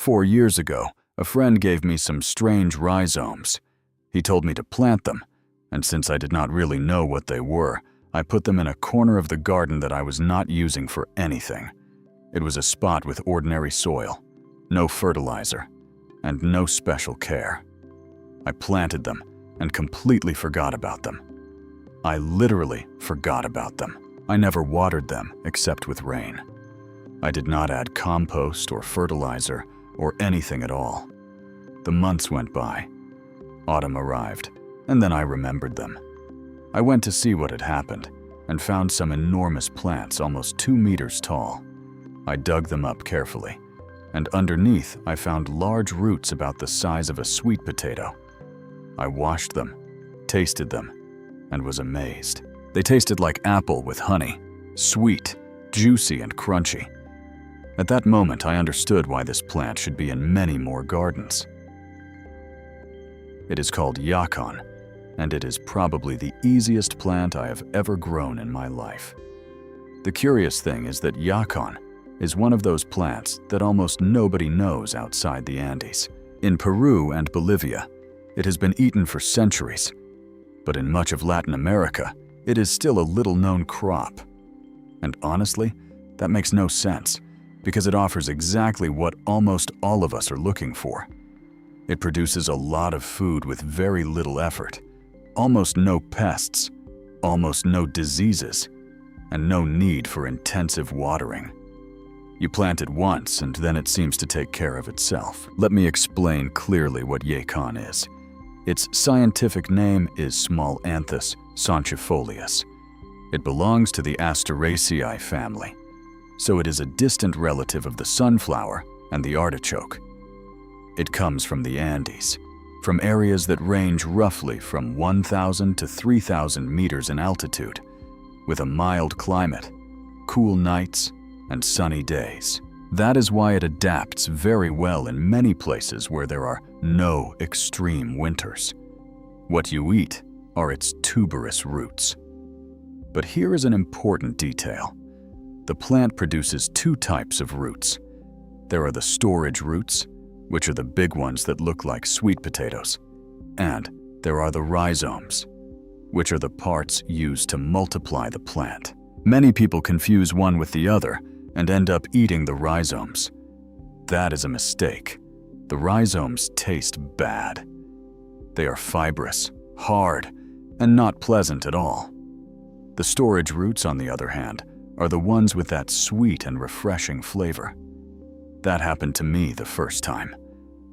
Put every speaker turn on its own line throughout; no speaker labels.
4 years ago, a friend gave me some strange rhizomes. He told me to plant them, and since I did not really know what they were, I put them in a corner of the garden that I was not using for anything. It was a spot with ordinary soil, no fertilizer, and no special care. I planted them and completely forgot about them. I literally forgot about them. I never watered them except with rain. I did not add compost or fertilizer or anything at all. The months went by. Autumn arrived, and then I remembered them. I went to see what had happened and found some enormous plants almost 2 meters tall. I dug them up carefully, and underneath I found large roots about the size of a sweet potato. I washed them, tasted them, and was amazed. They tasted like apple with honey, sweet, juicy, and crunchy. At that moment, I understood why this plant should be in many more gardens. It is called yacon, and it is probably the easiest plant I have ever grown in my life. The curious thing is that yacon is one of those plants that almost nobody knows outside the Andes. In Peru and Bolivia, it has been eaten for centuries, but in much of Latin America, it is still a little-known crop. And honestly, that makes no sense, because it offers exactly what almost all of us are looking for. It produces a lot of food with very little effort, almost no pests, almost no diseases, and no need for intensive watering. You plant it once and then it seems to take care of itself. Let me explain clearly what yacon is. Its scientific name is Small Anthus sancifolius. It belongs to the Asteraceae family, so it is a distant relative of the sunflower and the artichoke. It comes from the Andes, from areas that range roughly from 1,000 to 3,000 meters in altitude, with a mild climate, cool nights, and sunny days. That is why it adapts very well in many places where there are no extreme winters. What you eat are its tuberous roots. But here is an important detail. The plant produces 2 types of roots. There are the storage roots, which are the big ones that look like sweet potatoes, and there are the rhizomes, which are the parts used to multiply the plant. Many people confuse one with the other and end up eating the rhizomes. That is a mistake. The rhizomes taste bad. They are fibrous, hard, and not pleasant at all. The storage roots, on the other hand, are the ones with that sweet and refreshing flavor. That happened to me the first time.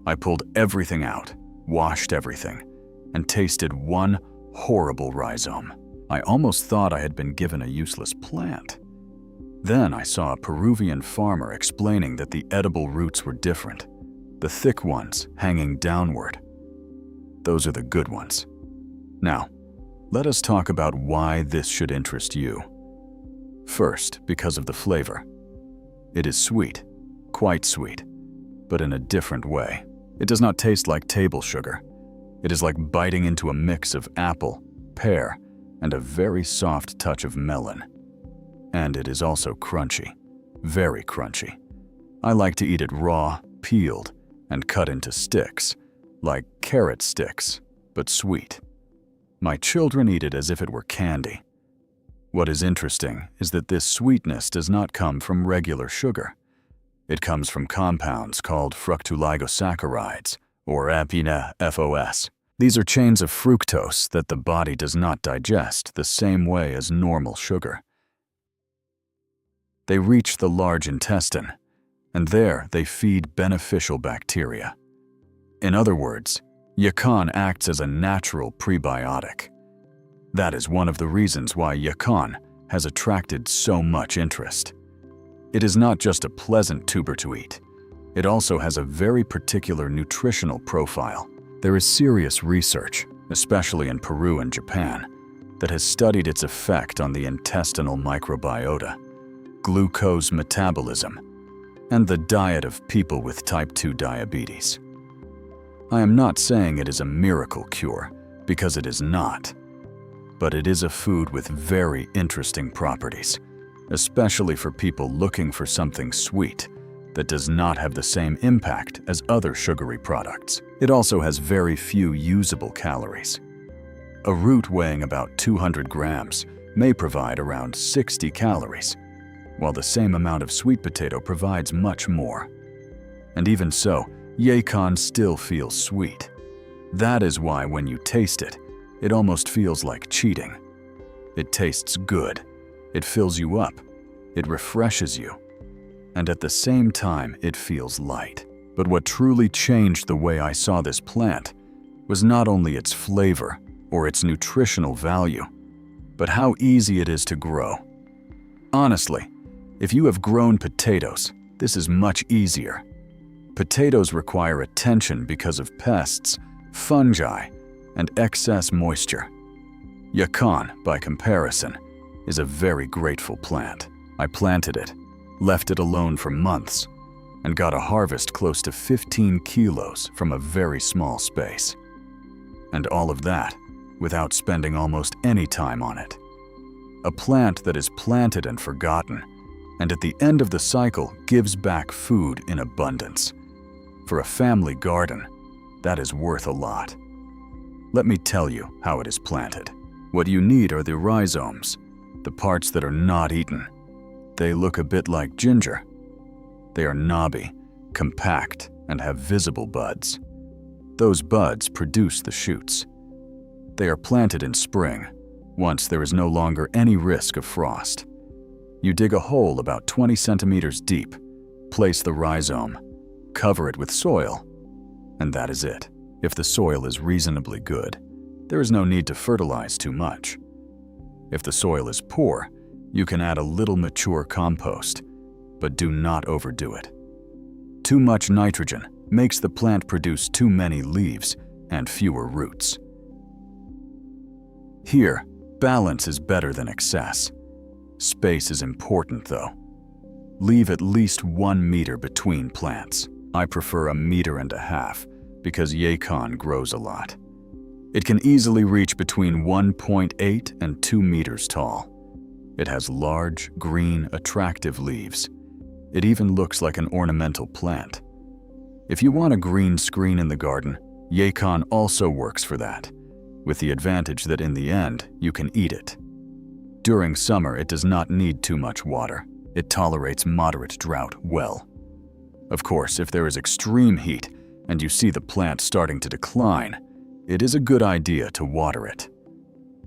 I pulled everything out, washed everything, and tasted one horrible rhizome. I almost thought I had been given a useless plant. Then I saw a Peruvian farmer explaining that the edible roots were different, the thick ones hanging downward. Those are the good ones. Now, let us talk about why this should interest you. First, because of the flavor. It is sweet, quite sweet, but in a different way. It does not taste like table sugar. It is like biting into a mix of apple, pear, and a very soft touch of melon. And it is also crunchy, very crunchy. I like to eat it raw, peeled, and cut into sticks, like carrot sticks, but sweet. My children eat it as if it were candy. What is interesting is that this sweetness does not come from regular sugar. It comes from compounds called fructooligosaccharides, or FOS. These are chains of fructose that the body does not digest the same way as normal sugar. They reach the large intestine, and there they feed beneficial bacteria. In other words, yacon acts as a natural prebiotic. That is one of the reasons why yacon has attracted so much interest. It is not just a pleasant tuber to eat. It also has a very particular nutritional profile. There is serious research, especially in Peru and Japan, that has studied its effect on the intestinal microbiota, glucose metabolism, and the diet of people with type 2 diabetes. I am not saying it is a miracle cure, because it is not. But it is a food with very interesting properties, especially for people looking for something sweet, that does not have the same impact as other sugary products. It also has very few usable calories. A root weighing about 200 grams may provide around 60 calories, while the same amount of sweet potato provides much more. And even so, yacon still feels sweet. That is why when you taste it, it almost feels like cheating. It tastes good, it fills you up, it refreshes you, and at the same time it feels light. But what truly changed the way I saw this plant was not only its flavor or its nutritional value, but how easy it is to grow. Honestly, if you have grown potatoes, this is much easier. Potatoes require attention because of pests, fungi, and excess moisture. Yacon, by comparison, is a very grateful plant. I planted it, left it alone for months, and got a harvest close to 15 kilos from a very small space. And all of that without spending almost any time on it. A plant that is planted and forgotten, and at the end of the cycle gives back food in abundance. For a family garden, that is worth a lot. Let me tell you how it is planted. What you need are the rhizomes, the parts that are not eaten. They look a bit like ginger. They are knobby, compact, and have visible buds. Those buds produce the shoots. They are planted in spring, once there is no longer any risk of frost. You dig a hole about 20 centimeters deep, place the rhizome, cover it with soil, and that is it. If the soil is reasonably good, there is no need to fertilize too much. If the soil is poor, you can add a little mature compost, but do not overdo it. Too much nitrogen makes the plant produce too many leaves and fewer roots. Here, balance is better than excess. Space is important though. Leave at least 1 meter between plants. I prefer 1.5 meters because yacon grows a lot. It can easily reach between 1.8 and 2 meters tall. It has large, green, attractive leaves. It even looks like an ornamental plant. If you want a green screen in the garden, yacon also works for that, with the advantage that in the end, you can eat it. During summer, it does not need too much water. It tolerates moderate drought well. Of course, if there is extreme heat and you see the plant starting to decline, it is a good idea to water it.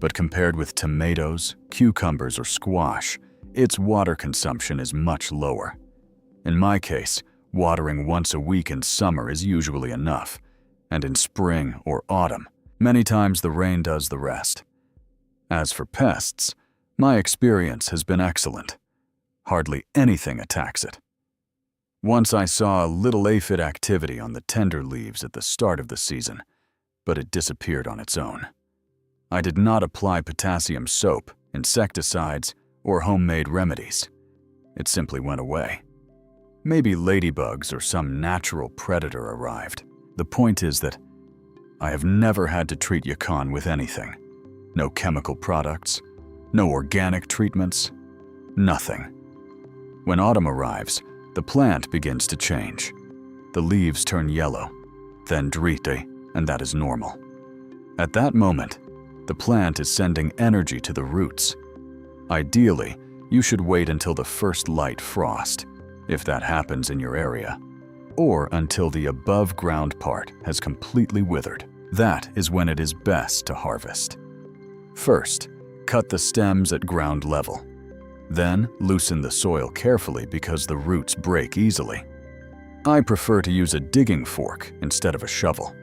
But compared with tomatoes, cucumbers, or squash, its water consumption is much lower. In my case, watering once a week in summer is usually enough, and in spring or autumn, many times the rain does the rest. As for pests, my experience has been excellent. Hardly anything attacks it. Once I saw a little aphid activity on the tender leaves at the start of the season, but it disappeared on its own. I did not apply potassium soap, insecticides, or homemade remedies. It simply went away. Maybe ladybugs or some natural predator arrived. The point is that I have never had to treat yacon with anything. No chemical products, no organic treatments, nothing. When autumn arrives, the plant begins to change. The leaves turn yellow, then drite, and that is normal. At that moment, the plant is sending energy to the roots. Ideally, you should wait until the first light frost, if that happens in your area, or until the above-ground part has completely withered. That is when it is best to harvest. First, cut the stems at ground level. Then, loosen the soil carefully because the roots break easily. I prefer to use a digging fork instead of a shovel.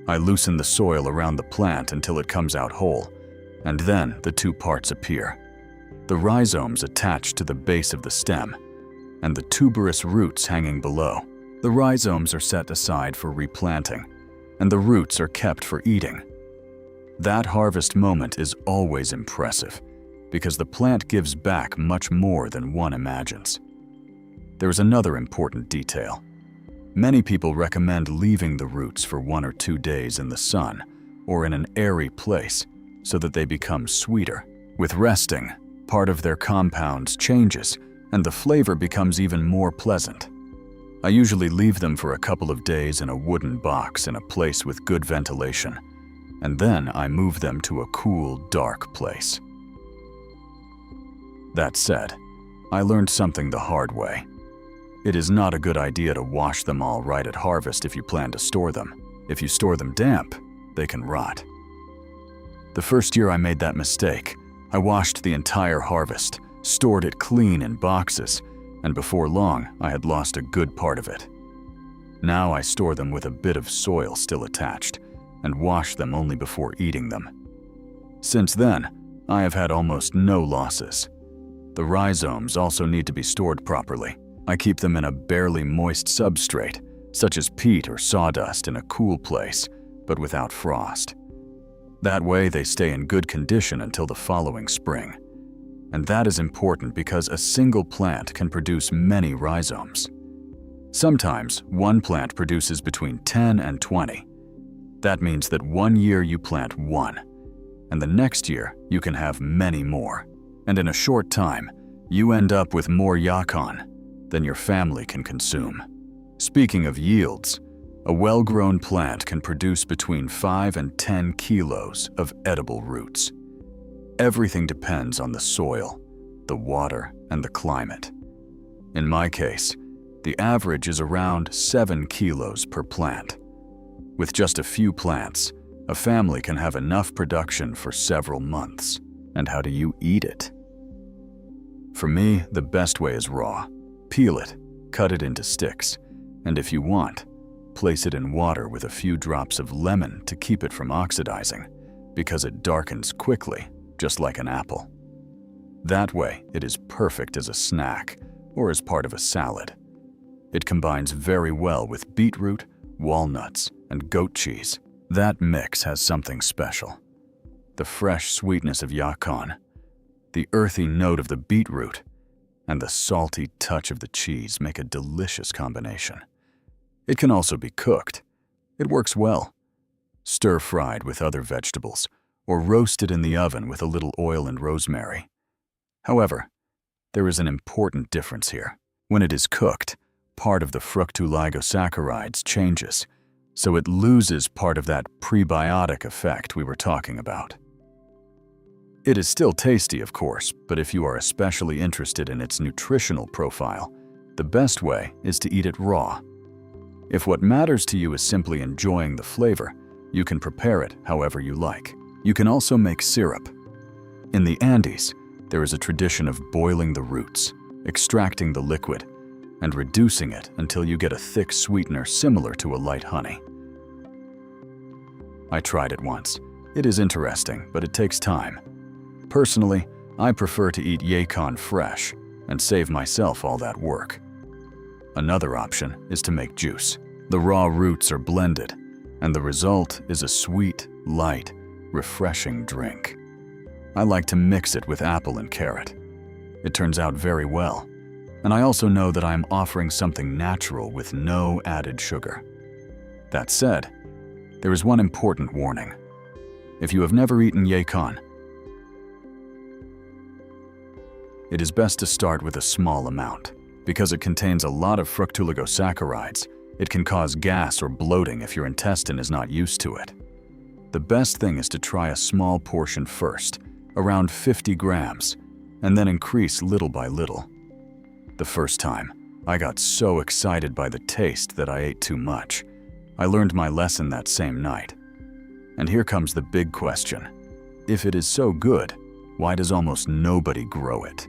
I loosen the soil around the plant until it comes out whole, and then the two parts appear. The rhizomes attach to the base of the stem, and the tuberous roots hanging below. The rhizomes are set aside for replanting, and the roots are kept for eating. That harvest moment is always impressive, because the plant gives back much more than one imagines. There is another important detail. Many people recommend leaving the roots for 1 or 2 days in the sun or in an airy place so that they become sweeter. With resting, part of their compounds changes and the flavor becomes even more pleasant. I usually leave them for a couple of days in a wooden box in a place with good ventilation, and then I move them to a cool, dark place. That said, I learned something the hard way. It is not a good idea to wash them all right at harvest if you plan to store them. If you store them damp, they can rot. The first year I made that mistake, I washed the entire harvest, stored it clean in boxes, and before long, I had lost a good part of it. Now I store them with a bit of soil still attached, and wash them only before eating them. Since then, I have had almost no losses. The rhizomes also need to be stored properly. I keep them in a barely moist substrate, such as peat or sawdust, in a cool place, but without frost. That way they stay in good condition until the following spring. And that is important because a single plant can produce many rhizomes. Sometimes one plant produces between 10 and 20. That means that one year you plant one, and the next year you can have many more. And in a short time, you end up with more yacon than your family can consume. Speaking of yields, a well-grown plant can produce between 5 and 10 kilos of edible roots. Everything depends on the soil, the water, and the climate. In my case, the average is around 7 kilos per plant. With just a few plants, a family can have enough production for several months. And how do you eat it? For me, the best way is raw. Peel it, cut it into sticks, and if you want, place it in water with a few drops of lemon to keep it from oxidizing, because it darkens quickly, just like an apple. That way, it is perfect as a snack or as part of a salad. It combines very well with beetroot, walnuts, and goat cheese. That mix has something special. The fresh sweetness of yacon, the earthy note of the beetroot, and the salty touch of the cheese make a delicious combination. It can also be cooked. It works well. Stir-fried with other vegetables, or roasted in the oven with a little oil and rosemary. However, there is an important difference here. When it is cooked, part of the fructooligosaccharides changes, so it loses part of that prebiotic effect we were talking about. It is still tasty, of course, but if you are especially interested in its nutritional profile, the best way is to eat it raw. If what matters to you is simply enjoying the flavor, you can prepare it however you like. You can also make syrup. In the Andes, there is a tradition of boiling the roots, extracting the liquid, and reducing it until you get a thick sweetener similar to a light honey. I tried it once. It is interesting, but it takes time. Personally, I prefer to eat yacon fresh and save myself all that work. Another option is to make juice. The raw roots are blended, and the result is a sweet, light, refreshing drink. I like to mix it with apple and carrot. It turns out very well, and I also know that I am offering something natural with no added sugar. That said, there is one important warning. If you have never eaten yacon, it is best to start with a small amount. Because it contains a lot of fructooligosaccharides, it can cause gas or bloating if your intestine is not used to it. The best thing is to try a small portion first, around 50 grams, and then increase little by little. The first time, I got so excited by the taste that I ate too much. I learned my lesson that same night. And here comes the big question. If it is so good, why does almost nobody grow it?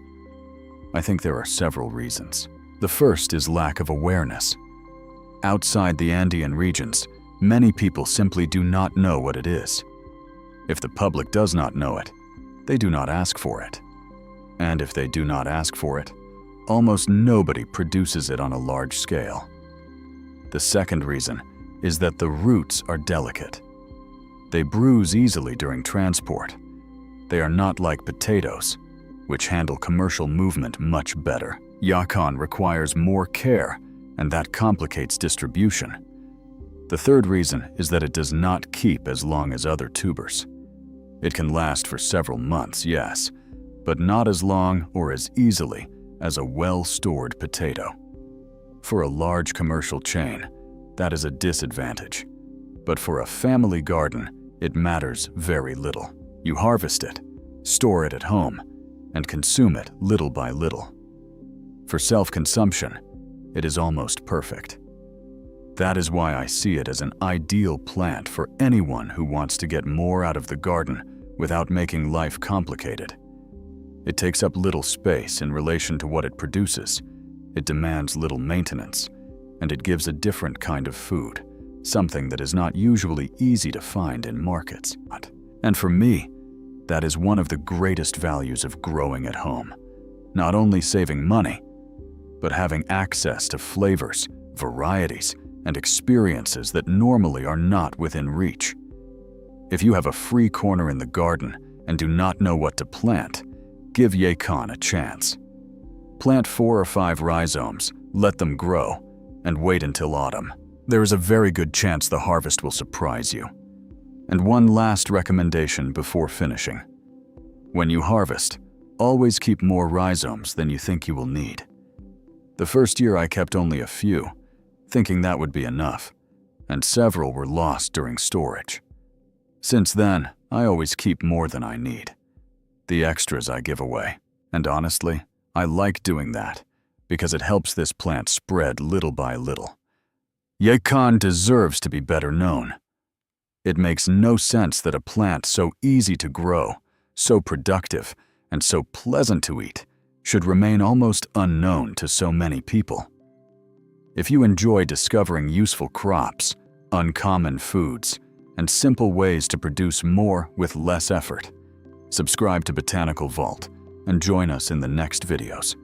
I think there are several reasons. The first is lack of awareness. Outside the Andean regions, many people simply do not know what it is. If the public does not know it, they do not ask for it. And if they do not ask for it, almost nobody produces it on a large scale. The second reason is that the roots are delicate. They bruise easily during transport. They are not like potatoes, which handle commercial movement much better. Yacon requires more care, and that complicates distribution. The third reason is that it does not keep as long as other tubers. It can last for several months, yes, but not as long or as easily as a well-stored potato. For a large commercial chain, that is a disadvantage. But for a family garden, it matters very little. You harvest it, store it at home, and consume it little by little. For self-consumption, it is almost perfect. That is why I see it as an ideal plant for anyone who wants to get more out of the garden without making life complicated. It takes up little space in relation to what it produces. It demands little maintenance, and it gives a different kind of food, something that is not usually easy to find in markets. And for me, that is one of the greatest values of growing at home. Not only saving money, but having access to flavors, varieties, and experiences that normally are not within reach. If you have a free corner in the garden and do not know what to plant, give yacon a chance. Plant 4 or 5 rhizomes, let them grow, and wait until autumn. There is a very good chance the harvest will surprise you. And one last recommendation before finishing. When you harvest, always keep more rhizomes than you think you will need. The first year I kept only a few, thinking that would be enough, and several were lost during storage. Since then, I always keep more than I need. The extras I give away, and honestly, I like doing that because it helps this plant spread little by little. Yacon deserves to be better known. It makes no sense that a plant so easy to grow, so productive, and so pleasant to eat should remain almost unknown to so many people. If you enjoy discovering useful crops, uncommon foods, and simple ways to produce more with less effort, subscribe to Botanical Vault and join us in the next videos.